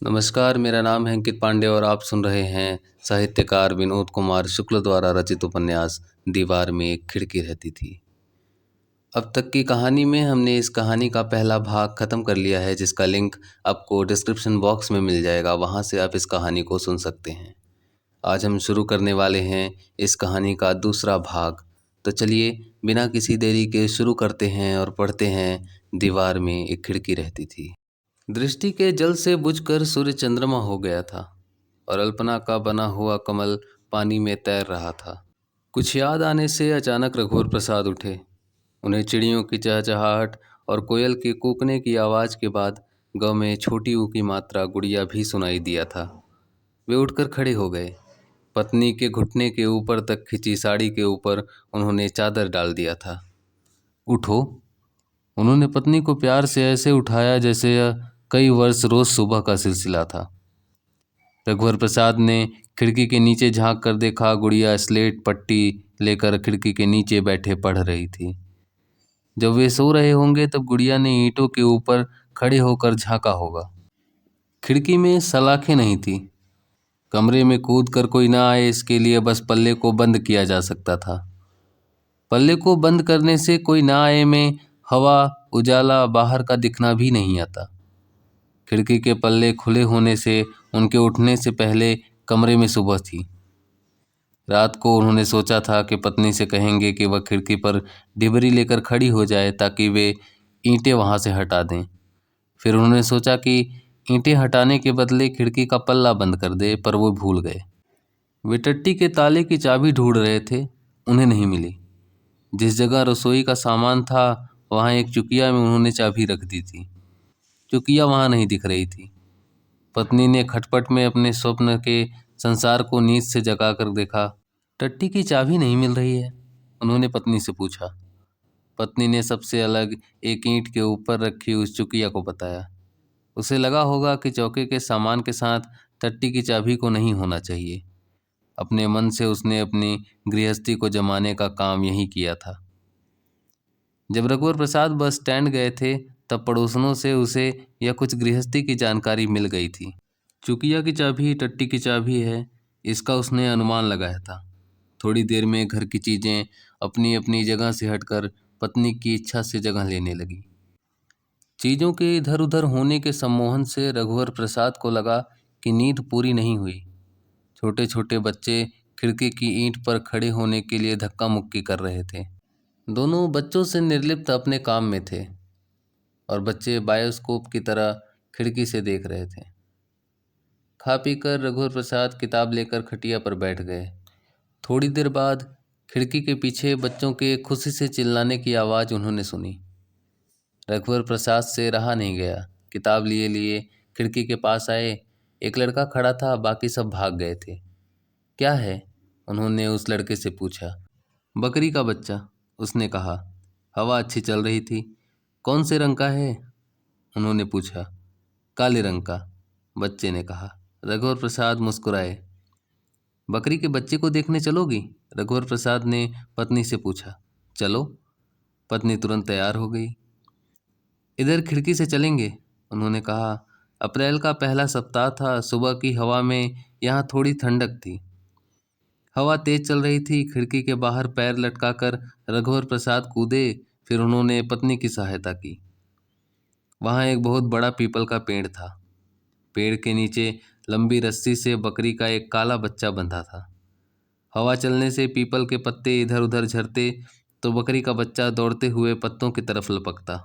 नमस्कार, मेरा नाम है अंकित पांडे और आप सुन रहे हैं साहित्यकार विनोद कुमार शुक्ल द्वारा रचित उपन्यास दीवार में एक खिड़की रहती थी। अब तक की कहानी में हमने इस कहानी का पहला भाग खत्म कर लिया है, जिसका लिंक आपको डिस्क्रिप्शन बॉक्स में मिल जाएगा। वहां से आप इस कहानी को सुन सकते हैं। आज हम शुरू करने वाले हैं इस कहानी का दूसरा भाग। तो चलिए बिना किसी देरी के शुरू करते हैं और पढ़ते हैं दीवार में एक खिड़की रहती थी। दृष्टि के जल से बुझकर सूर्य चंद्रमा हो गया था और अल्पना का बना हुआ कमल पानी में तैर रहा था। कुछ याद आने से अचानक रघुवर प्रसाद उठे। उन्हें चिड़ियों की चहचहाहट और कोयल के कूकने की आवाज़ के बाद गांव में छोटी ऊ की मात्रा गुड़िया भी सुनाई दिया था। वे उठकर खड़े हो गए। पत्नी के घुटने के ऊपर तक खिंची साड़ी के ऊपर उन्होंने चादर डाल दिया था। उठो। उन्होंने पत्नी को प्यार से ऐसे उठाया जैसे यह कई वर्ष रोज सुबह का सिलसिला था। रघुवर प्रसाद ने खिड़की के नीचे झांक कर देखा। गुड़िया स्लेट पट्टी लेकर खिड़की के नीचे बैठे पढ़ रही थी। जब वे सो रहे होंगे तब गुड़िया ने ईंटों के ऊपर खड़े होकर झांका होगा। खिड़की में सलाखें नहीं थी। कमरे में कूद कर कोई ना आए, इसके लिए बस पल्ले को बंद किया जा सकता था। पल्ले को बंद करने से कोई ना आए में हवा उजाला बाहर का दिखना भी नहीं आता। खिड़की के पल्ले खुले होने से उनके उठने से पहले कमरे में सुबह थी। रात को उन्होंने सोचा था कि पत्नी से कहेंगे कि वह खिड़की पर डिबरी लेकर खड़ी हो जाए ताकि वे ईंटें वहां से हटा दें। फिर उन्होंने सोचा कि ईंटें हटाने के बदले खिड़की का पल्ला बंद कर दे, पर वो भूल गए। वे टट्टी के ताले की चाबी ढूंढ रहे थे, उन्हें नहीं मिली। जिस जगह रसोई का सामान था वहां एक चुकिया में उन्होंने चाबी रख दी थी। चुकिया वहां नहीं दिख रही थी। पत्नी ने खटपट में अपने स्वप्न के संसार को नींद से जगाकर देखा। टट्टी की चाबी नहीं मिल रही है, उन्होंने पत्नी से पूछा। पत्नी ने सबसे अलग एक ईंट के ऊपर रखी उस चुकिया को बताया। उसे लगा होगा कि चौके के सामान के साथ टट्टी की चाबी को नहीं होना चाहिए। अपने मन से उसने अपनी गृहस्थी को जमाने का काम यही किया था। जब रघुवर प्रसाद बस स्टैंड गए थे तब पड़ोसनों से उसे यह कुछ गृहस्थी की जानकारी मिल गई थी। चुकिया की चाबी टट्टी की चाबी है, इसका उसने अनुमान लगाया था। थोड़ी देर में घर की चीजें अपनी अपनी जगह से हटकर पत्नी की इच्छा से जगह लेने लगी। चीजों के इधर उधर होने के सम्मोहन से रघुवर प्रसाद को लगा कि नींद पूरी नहीं हुई। छोटे छोटे बच्चे खिड़की की ईंट पर खड़े होने के लिए धक्का मुक्की कर रहे थे। दोनों बच्चों से निर्लिप्त अपने काम में थे और बच्चे बायोस्कोप की तरह खिड़की से देख रहे थे। खा पीकर रघुवर प्रसाद किताब लेकर खटिया पर बैठ गए। थोड़ी देर बाद खिड़की के पीछे बच्चों के खुशी से चिल्लाने की आवाज़ उन्होंने सुनी। रघुवर प्रसाद से रहा नहीं गया। किताब लिए लिए खिड़की के पास आए। एक लड़का खड़ा था, बाकी सब भाग गए थे। क्या है? उन्होंने उस लड़के से पूछा। बकरी का बच्चा, उसने कहा। हवा अच्छी चल रही थी। कौन से रंग का है? उन्होंने पूछा। काले रंग का, बच्चे ने कहा। रघुवर प्रसाद मुस्कुराए। बकरी के बच्चे को देखने चलोगी? रघुवर प्रसाद ने पत्नी से पूछा। चलो। पत्नी तुरंत तैयार हो गई। इधर खिड़की से चलेंगे, उन्होंने कहा। अप्रैल का पहला सप्ताह था। सुबह की हवा में यहाँ थोड़ी ठंडक थी। हवा तेज चल रही थी। खिड़की के बाहर पैर लटकाकर रघुवर प्रसाद कूदे। फिर उन्होंने पत्नी की सहायता की। वहाँ एक बहुत बड़ा पीपल का पेड़ था। पेड़ के नीचे लंबी रस्सी से बकरी का एक काला बच्चा बंधा था। हवा चलने से पीपल के पत्ते इधर उधर झरते तो बकरी का बच्चा दौड़ते हुए पत्तों की तरफ लपकता।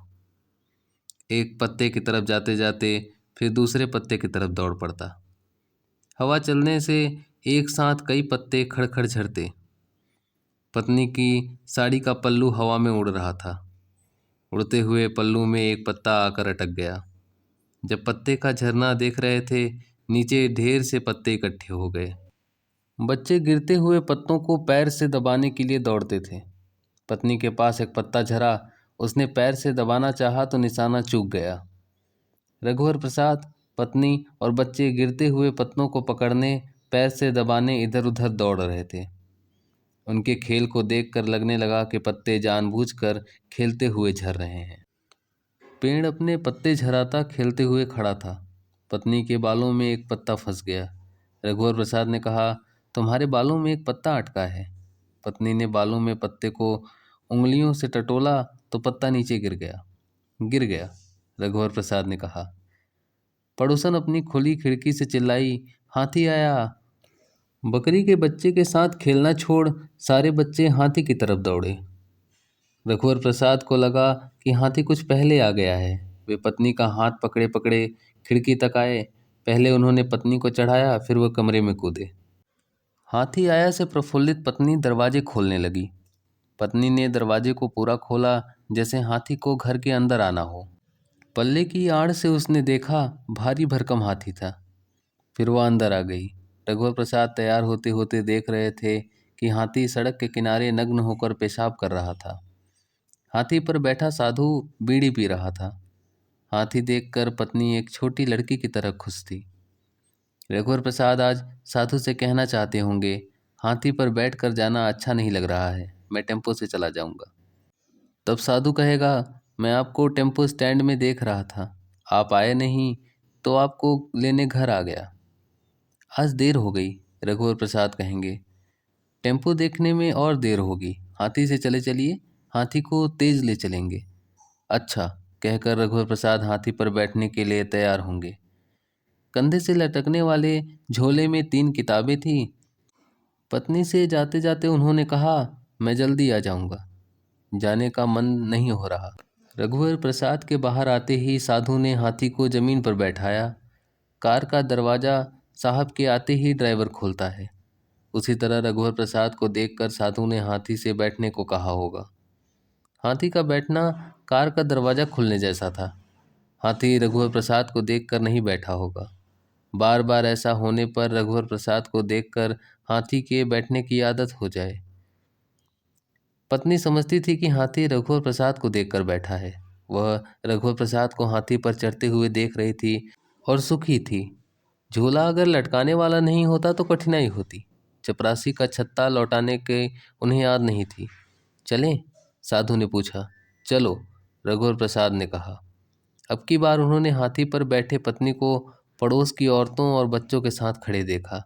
एक पत्ते की तरफ जाते जाते फिर दूसरे पत्ते की तरफ दौड़ पड़ता। हवा चलने से एक साथ कई पत्ते खड़खड़ झड़ते। पत्नी की साड़ी का पल्लू हवा में उड़ रहा था। उड़ते हुए पल्लू में एक पत्ता आकर अटक गया। जब पत्ते का झरना देख रहे थे, नीचे ढेर से पत्ते इकट्ठे हो गए। बच्चे गिरते हुए पत्तों को पैर से दबाने के लिए दौड़ते थे। पत्नी के पास एक पत्ता झरा। उसने पैर से दबाना चाहा तो निशाना चूक गया। रघुवर प्रसाद, पत्नी और बच्चे गिरते हुए पत्तों को पकड़ने, पैर से दबाने इधर उधर दौड़ रहे थे। उनके खेल को देखकर लगने लगा कि पत्ते जानबूझकर खेलते हुए झर रहे हैं। पेड़ अपने पत्ते झराता खेलते हुए खड़ा था। पत्नी के बालों में एक पत्ता फंस गया। रघुवर प्रसाद ने कहा, तुम्हारे बालों में एक पत्ता अटका है। पत्नी ने बालों में पत्ते को उंगलियों से टटोला तो पत्ता नीचे गिर गया। रघुवर प्रसाद ने कहा। पड़ोसन अपनी खुली खिड़की से चिल्लाई, हाथी आया। बकरी के बच्चे के साथ खेलना छोड़ सारे बच्चे हाथी की तरफ दौड़े। रघुवर प्रसाद को लगा कि हाथी कुछ पहले आ गया है। वे पत्नी का हाथ पकड़े पकड़े खिड़की तक आए। पहले उन्होंने पत्नी को चढ़ाया, फिर वह कमरे में कूदे। हाथी आया से प्रफुल्लित पत्नी दरवाजे खोलने लगी। पत्नी ने दरवाजे को पूरा खोला, जैसे हाथी को घर के अंदर आना हो। पल्ले की आड़ से उसने देखा, भारी भरकम हाथी था। फिर वह अंदर आ गई। रघुवर प्रसाद तैयार होते होते देख रहे थे कि हाथी सड़क के किनारे नग्न होकर पेशाब कर रहा था। हाथी पर बैठा साधु बीड़ी पी रहा था। हाथी देखकर पत्नी एक छोटी लड़की की तरह खुश थी। रघुवर प्रसाद आज साधु से कहना चाहते होंगे, हाथी पर बैठकर जाना अच्छा नहीं लग रहा है, मैं टेम्पो से चला जाऊंगा। तब साधु कहेगा, मैं आपको टेम्पो स्टैंड में देख रहा था, आप आए नहीं तो आपको लेने घर आ गया। आज देर हो गई, रघुवर प्रसाद कहेंगे। टेम्पो देखने में और देर होगी, हाथी से चले चलिए, हाथी को तेज ले चलेंगे। अच्छा, कहकर रघुवर प्रसाद हाथी पर बैठने के लिए तैयार होंगे। कंधे से लटकने वाले झोले में 3 किताबें थीं। पत्नी से जाते जाते उन्होंने कहा, मैं जल्दी आ जाऊंगा, जाने का मन नहीं हो रहा। रघुवर प्रसाद के बाहर आते ही साधु ने हाथी को जमीन पर बैठाया। कार का दरवाजा साहब के आते ही ड्राइवर खोलता है। उसी तरह रघुवर प्रसाद को देखकर साधु ने हाथी से बैठने को कहा होगा। हाथी का बैठना कार का दरवाजा खुलने जैसा था। हाथी रघुवर प्रसाद को देखकर नहीं बैठा होगा। बार बार ऐसा होने पर रघुवर प्रसाद को देखकर हाथी के बैठने की आदत हो जाए। पत्नी समझती थी कि हाथी रघुवर प्रसाद को देखकर बैठा है। वह रघुवर प्रसाद को हाथी पर चढ़ते हुए देख रही थी और सुखी थी। झूला अगर लटकाने वाला नहीं होता तो कठिनाई होती। चपरासी का छत्ता लौटाने के उन्हें याद नहीं थी। चलें? साधु ने पूछा। चलो, रघुवर प्रसाद ने कहा। अब की बार उन्होंने हाथी पर बैठे पत्नी को पड़ोस की औरतों और बच्चों के साथ खड़े देखा।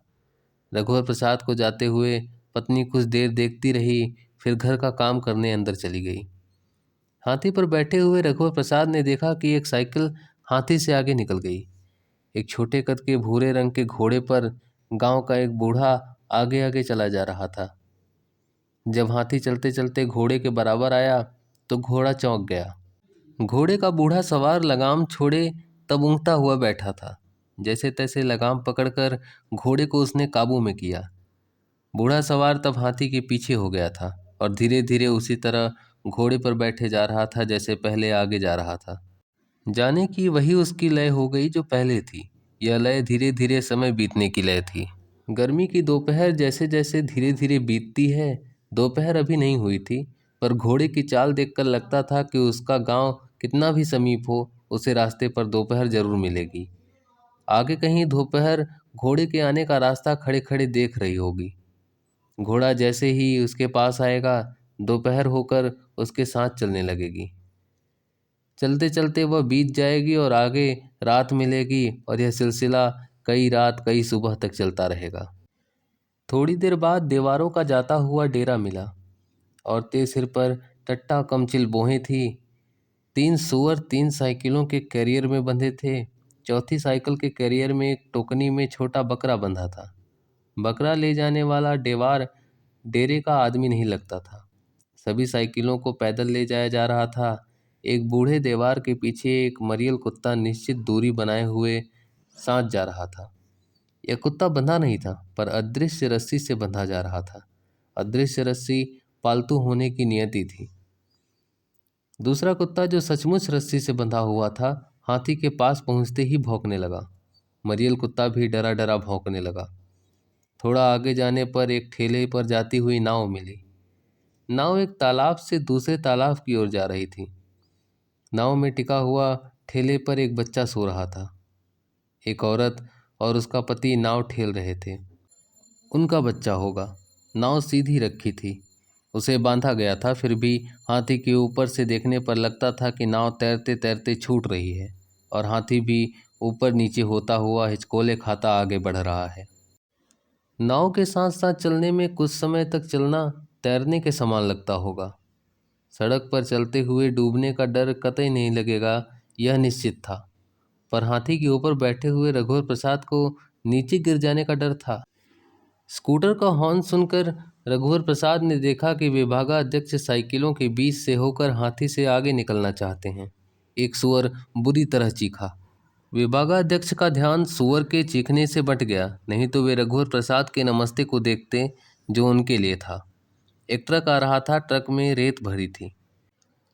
रघुवर प्रसाद को जाते हुए पत्नी कुछ देर देखती रही, फिर घर का काम करने अंदर चली गई। हाथी पर बैठे हुए रघुवर प्रसाद ने देखा कि एक साइकिल हाथी से आगे निकल गई। एक छोटे कद के भूरे रंग के घोड़े पर गांव का एक बूढ़ा आगे आगे चला जा रहा था। जब हाथी चलते चलते घोड़े के बराबर आया तो घोड़ा चौंक गया। घोड़े का बूढ़ा सवार लगाम छोड़े तब ऊँघता हुआ बैठा था। जैसे तैसे लगाम पकड़कर घोड़े को उसने काबू में किया। बूढ़ा सवार तब हाथी के पीछे हो गया था और धीरे धीरे उसी तरह घोड़े पर बैठे जा रहा था जैसे पहले आगे जा रहा था। जाने की वही उसकी लय हो गई जो पहले थी। यह लय धीरे धीरे समय बीतने की लय थी। गर्मी की दोपहर जैसे जैसे धीरे धीरे बीतती है, दोपहर अभी नहीं हुई थी, पर घोड़े की चाल देखकर लगता था कि उसका गांव कितना भी समीप हो, उसे रास्ते पर दोपहर जरूर मिलेगी। आगे कहीं दोपहर घोड़े के आने का रास्ता खड़े खड़े देख रही होगी। घोड़ा जैसे ही उसके पास आएगा, दोपहर होकर उसके साथ चलने लगेगी। चलते चलते वह बीत जाएगी और आगे रात मिलेगी और यह सिलसिला कई रात कई सुबह तक चलता रहेगा। थोड़ी देर बाद दीवारों का जाता हुआ डेरा मिला। औरतें सिर पर टट्टा कमचिल बोहे थी। 3 सूअर 3 साइकिलों के कैरियर में बंधे थे। चौथी साइकिल के कैरियर में एक टोकनी में छोटा बकरा बंधा था। बकरा ले जाने वाला डेवार डेरे का आदमी नहीं लगता था। सभी साइकिलों को पैदल ले जाया जा रहा था। एक बूढ़े देवार के पीछे एक मरियल कुत्ता निश्चित दूरी बनाए हुए साथ जा रहा था। यह कुत्ता बंधा नहीं था, पर अदृश्य रस्सी से बंधा जा रहा था। अदृश्य रस्सी पालतू होने की नियति थी। दूसरा कुत्ता जो सचमुच रस्सी से बंधा हुआ था, हाथी के पास पहुंचते ही भौंकने लगा। मरियल कुत्ता भी डरा डरा भौंकने लगा। थोड़ा आगे जाने पर एक ठेले पर जाती हुई नाव मिली। नाव एक तालाब से दूसरे तालाब की ओर जा रही थी। नाव में टिका हुआ ठेले पर एक बच्चा सो रहा था। एक औरत और उसका पति नाव ठेल रहे थे। उनका बच्चा होगा। नाव सीधी रखी थी, उसे बांधा गया था, फिर भी हाथी के ऊपर से देखने पर लगता था कि नाव तैरते तैरते छूट रही है और हाथी भी ऊपर नीचे होता हुआ हिचकोले खाता आगे बढ़ रहा है। नाव के साथ साथ चलने में कुछ समय तक चलना तैरने के समान लगता होगा। सड़क पर चलते हुए डूबने का डर कतई नहीं लगेगा, यह निश्चित था। पर हाथी के ऊपर बैठे हुए रघुवर प्रसाद को नीचे गिर जाने का डर था। स्कूटर का हॉर्न सुनकर रघुवर प्रसाद ने देखा कि विभागाध्यक्ष साइकिलों के बीच से होकर हाथी से आगे निकलना चाहते हैं। एक सुअर बुरी तरह चीखा। विभागाध्यक्ष का ध्यान सुअर के चीखने से बट गया, नहीं तो वे रघुवर प्रसाद के नमस्ते को देखते जो उनके लिए था। एक ट्रक आ रहा था। ट्रक में रेत भरी थी।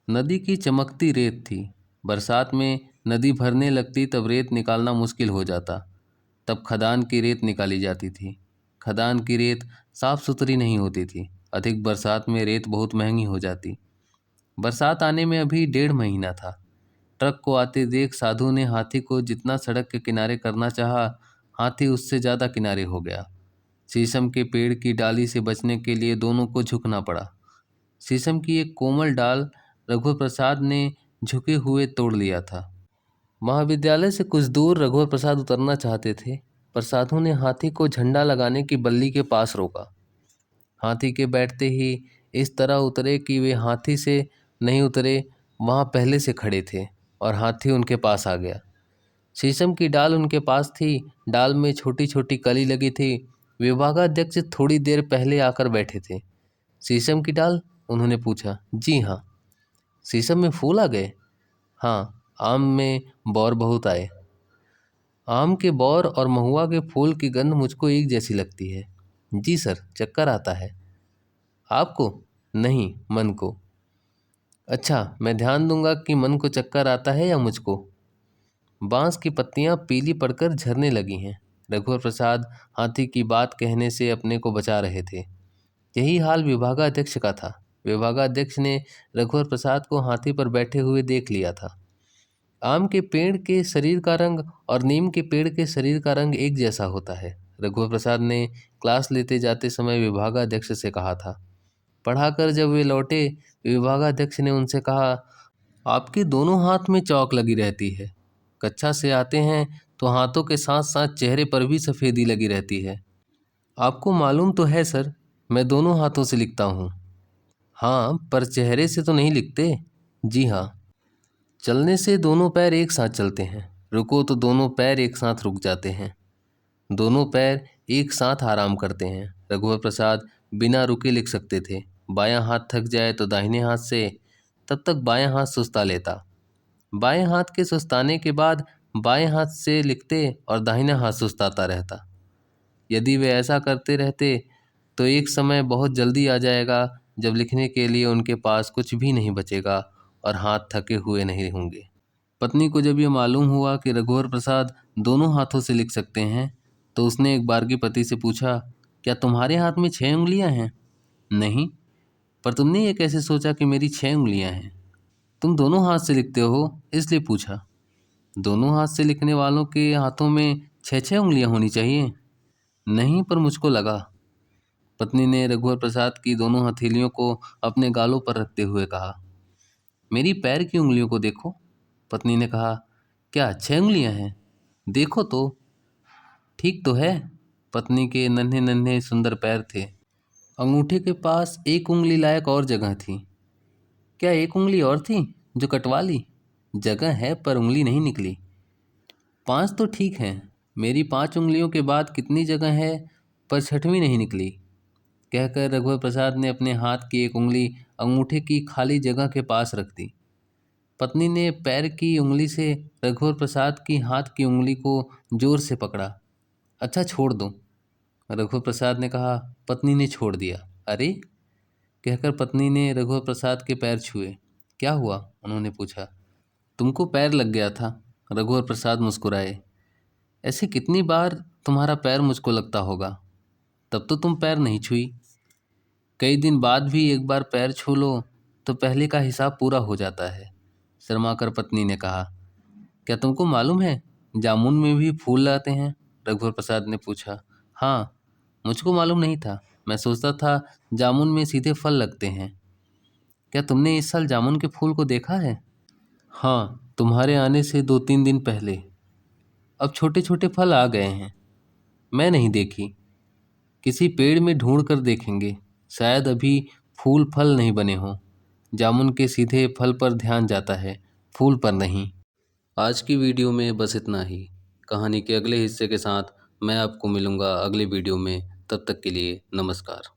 नदी की चमकती रेत थी। बरसात में नदी भरने लगती तब रेत निकालना मुश्किल हो जाता। तब खदान की रेत निकाली जाती थी। खदान की रेत साफ सुथरी नहीं होती थी। अधिक बरसात में रेत बहुत महंगी हो जाती। बरसात आने में अभी 1.5 महीना था। ट्रक को आते देख साधु ने हाथी को जितना सड़क के किनारे करना चाहा, हाथी उससे ज़्यादा किनारे हो गया। शीशम के पेड़ की डाली से बचने के लिए दोनों को झुकना पड़ा। शीशम की एक कोमल डाल रघुवर प्रसाद ने झुके हुए तोड़ लिया था। महाविद्यालय से कुछ दूर रघुवर प्रसाद उतरना चाहते थे, पर साधु ने हाथी को झंडा लगाने की बल्ली के पास रोका। हाथी के बैठते ही इस तरह उतरे कि वे हाथी से नहीं उतरे, वहाँ पहले से खड़े थे और हाथी उनके पास आ गया। शीशम की डाल उनके पास थी। डाल में छोटी छोटी कली लगी थी। विभागाध्यक्ष थोड़ी देर पहले आकर बैठे थे। शीशम की डाल? उन्होंने पूछा। जी हाँ। शीशम में फूल आ गए? हाँ, आम में बौर बहुत आए। आम के बौर और महुआ के फूल की गंध मुझको एक जैसी लगती है। जी सर, चक्कर आता है। आपको? नहीं, मन को। अच्छा, मैं ध्यान दूंगा कि मन को चक्कर आता है या मुझको। बांस की पत्तियां पीली पड़कर झरने लगी हैं। रघुवर प्रसाद हाथी की बात कहने से अपने को बचा रहे थे। यही हाल विभागाध्यक्ष का था। विभागाध्यक्ष ने रघुवर प्रसाद को हाथी पर बैठे हुए देख लिया था। आम के पेड़ के शरीर का रंग और नीम के पेड़ के शरीर का रंग एक जैसा होता है, रघुवर प्रसाद ने क्लास लेते जाते समय विभागाध्यक्ष से कहा था। पढ़ाकर जब वे लौटे, विभागाध्यक्ष ने उनसे कहा, आपके दोनों हाथ में चौक लगी रहती है। कक्षा से आते हैं तो हाथों के साथ साथ चेहरे पर भी सफ़ेदी लगी रहती है। आपको मालूम तो है सर, मैं दोनों हाथों से लिखता हूँ। हाँ, पर चेहरे से तो नहीं लिखते। जी हाँ। चलने से दोनों पैर एक साथ चलते हैं, रुको तो दोनों पैर एक साथ रुक जाते हैं, दोनों पैर एक साथ आराम करते हैं। रघुवर प्रसाद बिना रुके लिख सकते थे। बायां हाथ थक जाए तो दाहिने हाथ से, तब तक बायां हाथ सुस्ता लेता। बाएं हाथ के सुस्ताने के बाद बाएं हाथ से लिखते और दाहिना हाथ सुस्ताता रहता। यदि वे ऐसा करते रहते तो एक समय बहुत जल्दी आ जाएगा जब लिखने के लिए उनके पास कुछ भी नहीं बचेगा और हाथ थके हुए नहीं होंगे। पत्नी को जब ये मालूम हुआ कि रघुवर प्रसाद दोनों हाथों से लिख सकते हैं, तो उसने एक बार के पति से पूछा, क्या तुम्हारे हाथ में 6 उंगलियां हैं? नहीं। पर तुमने ये कैसे सोचा कि मेरी 6 उंगलियां हैं? तुम दोनों हाथ से लिखते हो, इसलिए पूछा। दोनों हाथ से लिखने वालों के हाथों में 6 6 उंगलियां होनी चाहिए। नहीं, पर मुझको लगा। पत्नी ने रघुवर प्रसाद की दोनों हथेलियों को अपने गालों पर रखते हुए कहा, मेरी पैर की उंगलियों को देखो। पत्नी ने कहा, क्या 6 उंगलियां हैं? देखो तो। ठीक तो है। पत्नी के नन्हे नन्हे सुंदर पैर थे। अंगूठे के पास एक उंगली लायक और जगह थी। क्या एक उंगली और थी जो कटवा ली? जगह है पर उंगली नहीं निकली। 5 तो ठीक हैं। मेरी 5 उंगलियों के बाद कितनी जगह है, पर छठवीं नहीं निकली। कहकर रघुवर प्रसाद ने अपने हाथ की एक उंगली अंगूठे की खाली जगह के पास रख दी। पत्नी ने पैर की उंगली से रघुवर प्रसाद की हाथ की उंगली को जोर से पकड़ा। अच्छा, छोड़ दो, रघुवर प्रसाद ने कहा। पत्नी ने छोड़ दिया। अरे, कहकर पत्नी ने रघुवर प्रसाद के पैर छुए। क्या हुआ? उन्होंने पूछा। तुमको पैर लग गया था। रघुवर प्रसाद मुस्कुराए। ऐसे कितनी बार तुम्हारा पैर मुझको लगता होगा? तब तो तुम पैर नहीं छुई। कई दिन बाद भी एक बार पैर छू लो तो पहले का हिसाब पूरा हो जाता है, शर्माकर पत्नी ने कहा। क्या तुमको मालूम है जामुन में भी फूल आते हैं? रघुवर प्रसाद ने पूछा। हाँ, मुझको मालूम नहीं था। मैं सोचता था जामुन में सीधे फल लगते हैं। क्या तुमने इस साल जामुन के फूल को देखा है? हाँ, तुम्हारे आने से 2 3 दिन पहले। अब छोटे छोटे फल आ गए हैं। मैं नहीं देखी। किसी पेड़ में ढूंढ कर देखेंगे। शायद अभी फूल फल नहीं बने हों। जामुन के सीधे फल पर ध्यान जाता है, फूल पर नहीं। आज की वीडियो में बस इतना ही। कहानी के अगले हिस्से के साथ मैं आपको मिलूंगा अगले वीडियो में। तब तक के लिए नमस्कार।